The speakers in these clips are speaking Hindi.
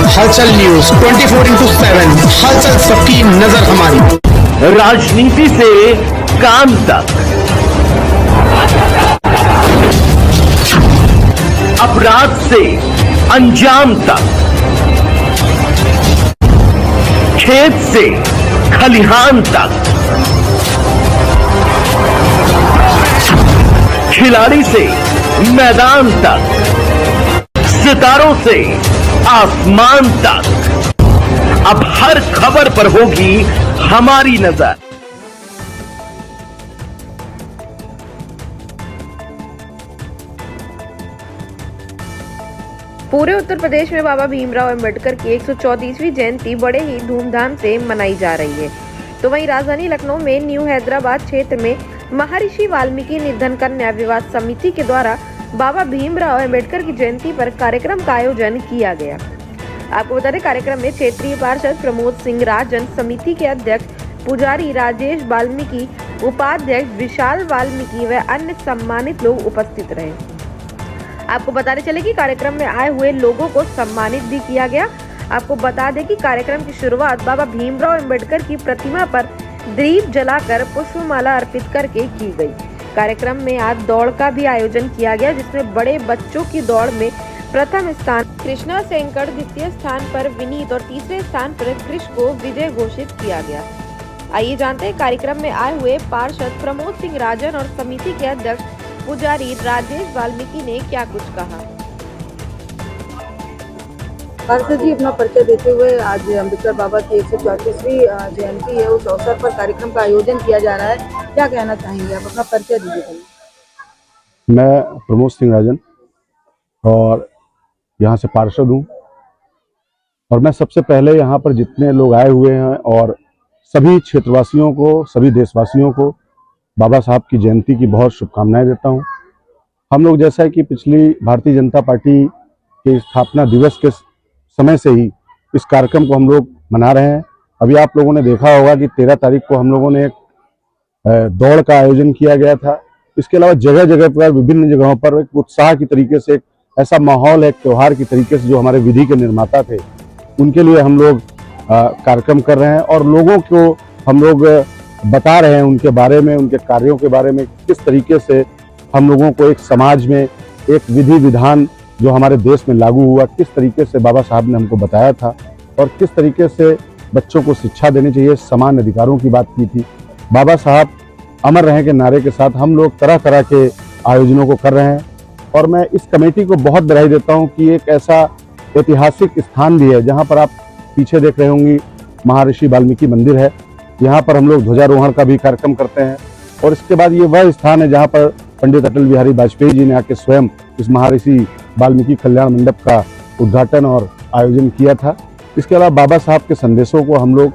हलचल न्यूज 24/7, हलचल सबकी नजर हमारी। राजनीति से काम तक, अपराध से अंजाम तक, खेत से खलिहान तक, खिलाड़ी से मैदान तक, सितारों से आसमान तक, अब हर खबर पर होगी हमारी नजर। पूरे उत्तर प्रदेश में बाबा भीमराव अंबेडकर की 134वीं जयंती बड़े ही धूमधाम से मनाई जा रही है। तो वहीं राजधानी लखनऊ में न्यू हैदराबाद क्षेत्र में महर्षि वाल्मीकि निर्धन कन्या विवाद समिति के द्वारा बाबा भीमराव अंबेडकर की जयंती पर कार्यक्रम का आयोजन किया गया। आपको बता दें, कार्यक्रम में क्षेत्रीय पार्षद प्रमोद सिंह राजन, समिति के अध्यक्ष पुजारी राजेश वाल्मीकि, उपाध्यक्ष विशाल वाल्मीकि व अन्य सम्मानित लोग उपस्थित रहे। आपको बताने चले कि कार्यक्रम में आए हुए लोगों को सम्मानित भी किया गया। आपको बता दें कि कार्यक्रम की शुरुआत बाबा भीमराव अंबेडकर की प्रतिमा पर दीप जलाकर पुष्पमाला अर्पित करके की गई। कार्यक्रम में आज दौड़ का भी आयोजन किया गया, जिसमें बड़े बच्चों की दौड़ में प्रथम स्थान कृष्णा सेंकर, द्वितीय स्थान पर विनीत और तीसरे स्थान पर कृष को विजय घोषित किया गया। आइए जानते हैं कार्यक्रम में आए हुए पार्षद प्रमोद सिंह राजन और समिति के अध्यक्ष पुजारी राजेश वाल्मीकि ने क्या कुछ कहा। पार्षद जी, अपना परिचय देते हुए, आज अम्बेडकर बाबा की 134वीं जयंती है, उस अवसर पर कार्यक्रम का आयोजन किया जा रहा है, क्या कहना चाहेंगे आप? अपना परिचय दीजिए। मैं प्रमोद सिंह राजन और यहाँ से पार्षद हूँ। और मैं सबसे पहले यहाँ पर जितने लोग आए हुए हैं और सभी क्षेत्रवासियों को, सभी देशवासियों को बाबा साहब की जयंती की बहुत शुभकामनाएं देता हूँ। हम लोग जैसा कि पिछली भारतीय जनता पार्टी के स्थापना दिवस के समय से ही इस कार्यक्रम को हम लोग मना रहे हैं। अभी आप लोगों ने देखा होगा कि 13 तारीख को हम लोगों ने एक दौड़ का आयोजन किया गया था। इसके अलावा जगह जगह पर, विभिन्न जगहों पर एक उत्साह की तरीके से, एक ऐसा माहौल है, एक त्यौहार की तरीके से जो हमारे विधि के निर्माता थे उनके लिए हम लोग कार्यक्रम कर रहे हैं और लोगों को हम लोग बता रहे हैं उनके बारे में, उनके कार्यों के बारे में, किस तरीके से हम लोगों को एक समाज में एक विधि विधान जो हमारे देश में लागू हुआ, किस तरीके से बाबा साहब ने हमको बताया था और किस तरीके से बच्चों को शिक्षा देनी चाहिए, समान अधिकारों की बात की थी। बाबा साहब अमर रहे के नारे के साथ हम लोग तरह तरह के आयोजनों को कर रहे हैं और मैं इस कमेटी को बहुत बधाई देता हूं कि एक ऐसा ऐतिहासिक स्थान भी है जहां पर आप पीछे देख रहे होंगे महर्षि वाल्मीकि मंदिर है। यहाँ पर हम लोग ध्वजारोहण का भी कार्यक्रम करते हैं और इसके बाद ये वह स्थान है जहाँ पर पंडित अटल बिहारी वाजपेयी जी ने आके स्वयं इस महर्षि वाल्मीकि कल्याण मंडप का उद्घाटन और आयोजन किया था। इसके अलावा बाबा साहब के संदेशों को हम लोग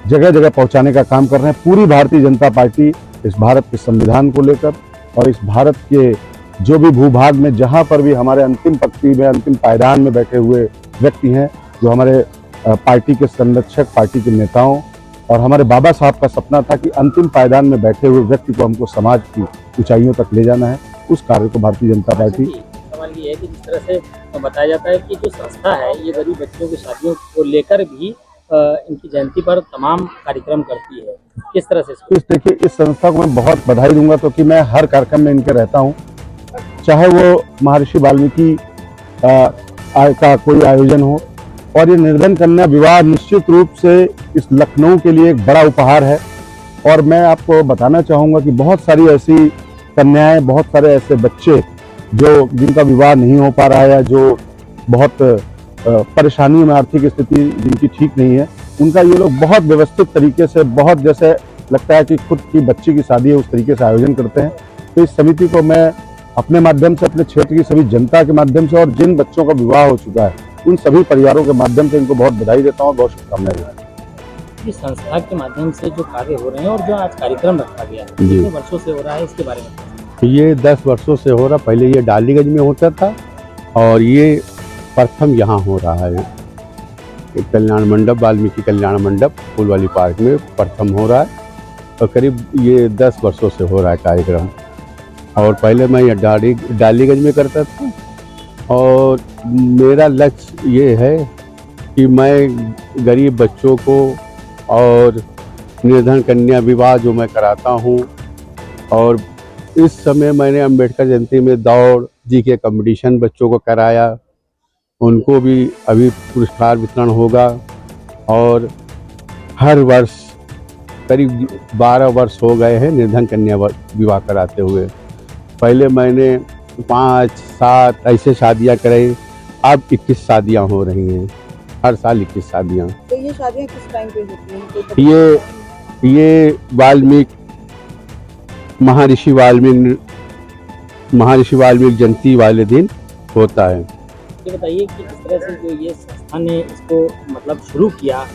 जगह जगह पहुँचाने का काम कर रहे हैं। पूरी भारतीय जनता पार्टी इस भारत के संविधान को लेकर और इस भारत के जो भी भूभाग में जहाँ पर भी हमारे अंतिम पंक्ति में, अंतिम पायदान में बैठे हुए व्यक्ति हैं, जो हमारे पार्टी के संरक्षक, पार्टी के नेताओं और हमारे बाबा साहब का सपना था कि अंतिम पायदान में बैठे हुए व्यक्ति को हमको समाज की ऊंचाइयों तक ले जाना है, उस कार्य को भारतीय जनता पार्टी। सवाल ये है कि जिस तरह से बताया जाता है कि जो संस्था है ये गरीब बच्चों की शादियों को लेकर भी इनकी जयंती पर तमाम कार्यक्रम करती है, किस तरह से? देखिए, इस संस्था को मैं बहुत बधाई दूंगा क्योंकि मैं हर कार्यक्रम में इनके रहता हूँ, चाहे वो महर्षि वाल्मीकि का कोई आयोजन हो। और ये निर्धन कन्या विवाह निश्चित रूप से इस लखनऊ के लिए एक बड़ा उपहार है और मैं आपको बताना चाहूँगा कि बहुत सारी ऐसी कन्याएं, बहुत सारे ऐसे बच्चे जो जिनका विवाह नहीं हो पा रहा है या जो बहुत परेशानी में, आर्थिक स्थिति जिनकी ठीक नहीं है, उनका ये लोग बहुत व्यवस्थित तरीके से, बहुत जैसे लगता है कि खुद की बच्ची की शादी है उस तरीके से आयोजन करते हैं। तो इस समिति को मैं अपने माध्यम से, अपने क्षेत्र की सभी जनता के माध्यम से और जिन बच्चों का विवाह हो चुका है उन सभी परिवारों के माध्यम से इनको बहुत बधाई देता हूँ, बहुत शुभकामनाएं देता हूँ। इस संस्था के माध्यम से जो कार्य हो रहे हैं और जो आज कार्यक्रम रखा गया है, कितने वर्षों से हो रहा है, इसके बारे में? ये 10 वर्षों से हो रहा। पहले ये डालीगंज में होता था और ये प्रथम यहाँ हो रहा है। कल्याण मंडप, वाल्मीकि कल्याण मंडप फूलवाली पार्क में प्रथम हो रहा है और करीब ये 10 वर्षों से हो रहा है कार्यक्रम। और पहले मैं ये डालीगंज में करता था और मेरा लक्ष्य ये है कि मैं गरीब बच्चों को और निर्धन कन्या विवाह जो मैं कराता हूँ, और इस समय मैंने अंबेडकर जयंती में दौड़ जीके कंपटीशन बच्चों को कराया, उनको भी अभी पुरस्कार वितरण होगा। और हर वर्ष करीब 12 वर्ष हो गए हैं निर्धन कन्या विवाह कराते हुए। पहले मैंने 5-7 ऐसे शादियां कराई, अब 21 शादियां हो रही हैं, हर साल 21 शादियां। तो ये शादियाँ किस टाइम पे होती हैं? ये महर्षि वाल्मीकि जयंती वाले दिन होता है। ये बताइए कि किस तरह से जो ये संस्था ने इसको मतलब शुरू किया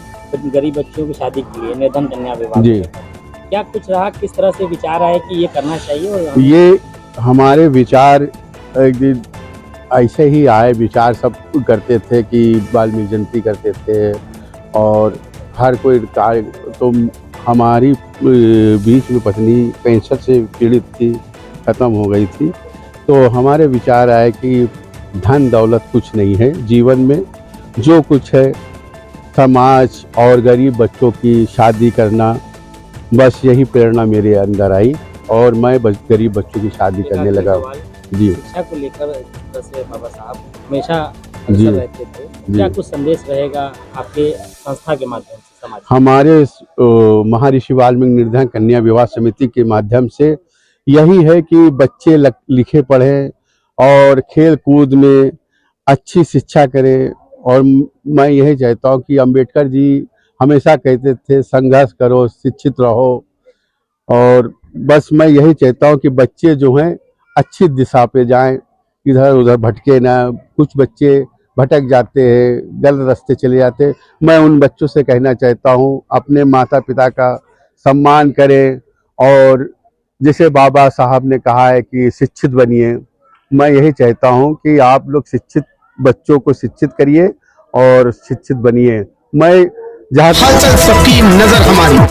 गरीब बच्चों की शादी के लिए, निर्धन कन्या विवाह जी, क्या कुछ रहा, किस तरह से विचार आया कि ये करना चाहिए? और ये हमारे विचार एक दिन ऐसे ही आए, विचार सब करते थे कि वाल्मीकि जयंती करते थे और हर कोई कार्य, तो हमारी बीच में पत्नी कैंसर से पीड़ित थी, ख़त्म हो गई थी। तो हमारे विचार आए कि धन दौलत कुछ नहीं है जीवन में, जो कुछ है समाज और गरीब बच्चों की शादी करना, बस यही प्रेरणा मेरे अंदर आई और मैं गरीब बच्चों की शादी करने लगा। जी, शिक्षा को लेकर जैसे बाबा साहब हमेशा जी, रहते थे, क्या कुछ संदेश रहेगा आपके संस्था के माध्यम से समाज? हमारे महर्षि वाल्मीकि निर्धन कन्या विवाह समिति के माध्यम से यही है कि बच्चे लिखे पढ़ें और खेल कूद में अच्छी शिक्षा करें। और मैं यही चाहता हूँ कि अंबेडकर जी हमेशा कहते थे संघर्ष करो, शिक्षित रहो, और बस मैं यही चाहता हूँ कि बच्चे जो हैं अच्छी दिशा पे जाएं, इधर उधर भटके ना। कुछ बच्चे भटक जाते हैं, गलत रास्ते चले जाते हैं। मैं उन बच्चों से कहना चाहता हूँ अपने माता पिता का सम्मान करें, और जैसे बाबा साहब ने कहा है कि शिक्षित बनिए, मैं यही चाहता हूँ कि आप लोग शिक्षित बच्चों को शिक्षित करिए और शिक्षित बनिए। मैं जहाँ हलचल सबकी नजर हमारी।